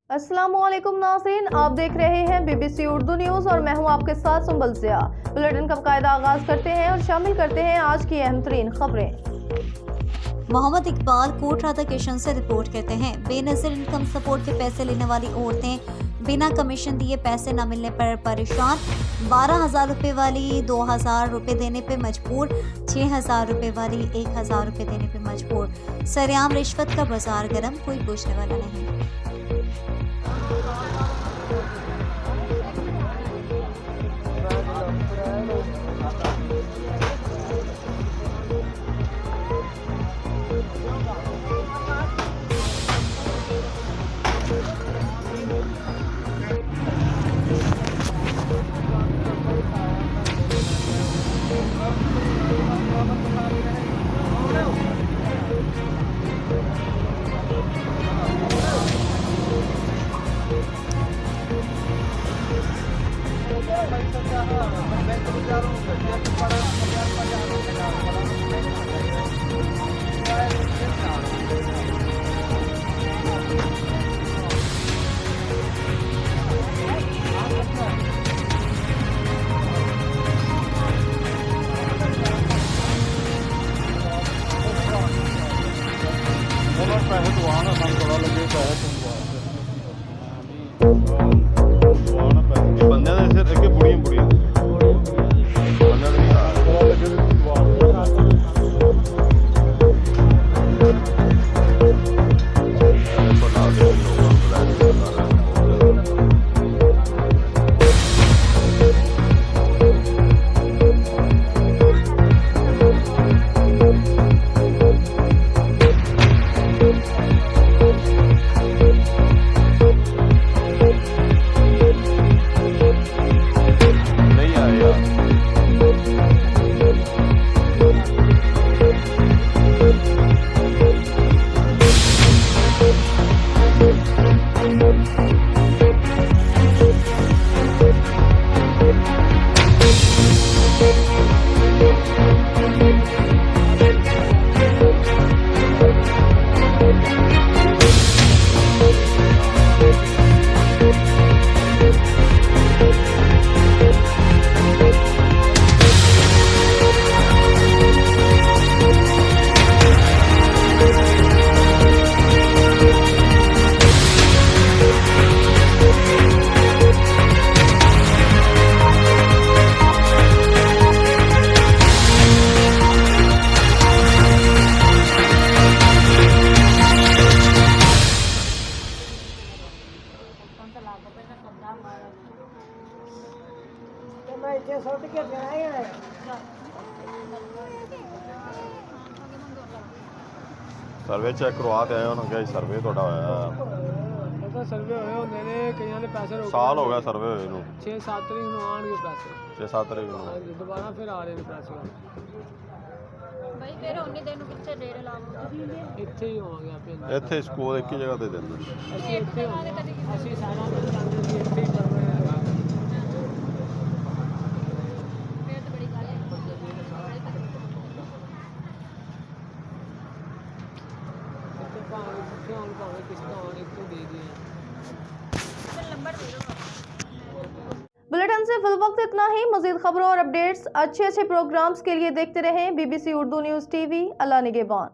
अस्सलामुअलैकुम नाज़रीन, आप देख रहे हैं BBC उर्दू न्यूज़ और मैं हूं आपके साथ सुंबल ज़िया। बुलेटिन का बाकायदा आगाज करते हैं और शामिल करते हैं आज की अहम तरीन खबरें। मोहम्मद इकबाल कोट राधा किशन से रिपोर्ट करते हैं। बेनज़ीर इनकम सपोर्ट के पैसे लेने वाली औरतें बिना कमीशन दिए पैसे न मिलने पर परेशान। 12,000 रुपये वाली 2,000 रुपये देने पे मजबूर, 6,000 रुपये वाली 1,000 रुपये देने पे मजबूर। सरेआम रिश्वत का बाजार गर्म, कोई पूछने वाला नहीं। पैसे तो आना मन थोड़ा लगे पैसे बंदे सिर अगे बुढ़िया बुढ़िया बंदे नहीं आ सर्वे चेक करवा के आए उन्होंने कहा सर्वे थोड़ा होया सर्वे होए होंदे ने कईयां दे पैसे रोक साल हो गया सर्वे होए नूं 6-7 तरीक ਨੂੰ ਆਣਗੇ ਪੈਸੇ 6-7 ਤਰੀਕ ਨੂੰ ਦੁਬਾਰਾ ਫਿਰ ਆ ਰਹੇ ਨੇ ਪੈਸੇ ਭਾਈ ਫਿਰ 19 ਦਿਨ ਨੂੰ ਕਿੱਥੇ ਡੇਰੇ ਲਾਵਾਂਗੇ ਇੱਥੇ ਹੀ ਹੋਵਾਂਗੇ ਆਪੇ ਇੱਥੇ ਸਕੂਲ ਇੱਕ ਹੀ ਜਗ੍ਹਾ ਤੇ ਦਿੰਦੇ ਨੇ ਅਸੀਂ ਇੱਥੇ ਅਸੀਂ ਸਾਰਾ ਮਿਲ ਜਾਂਦੇ ਸੀ ਇੱਥੇ ਹੀ ਕਰਨਾ ਹੈਗਾ ਫਿਰ ਤਾਂ ਬੜੀ ਗੱਲ ਹੈ ਇੱਥੇ ਭਾਵੇਂ ਜਿੱਥੇ ਹੋਣ ਭਾਵੇਂ ਕਿਸੇ ਤੋਂ ਆਣ ਇੱਥੇ ਦੇ ਦਿਓ ਫਿਰ ਨੰਬਰ ਦੇ ਦਿਓ बुलेटिन से फिल वक्त इतना ही। मजीद खबरों और अपडेट्स अच्छे प्रोग्राम्स के लिए देखते रहें BBC उर्दू न्यूज़ TV। अल्लाह निगहबान।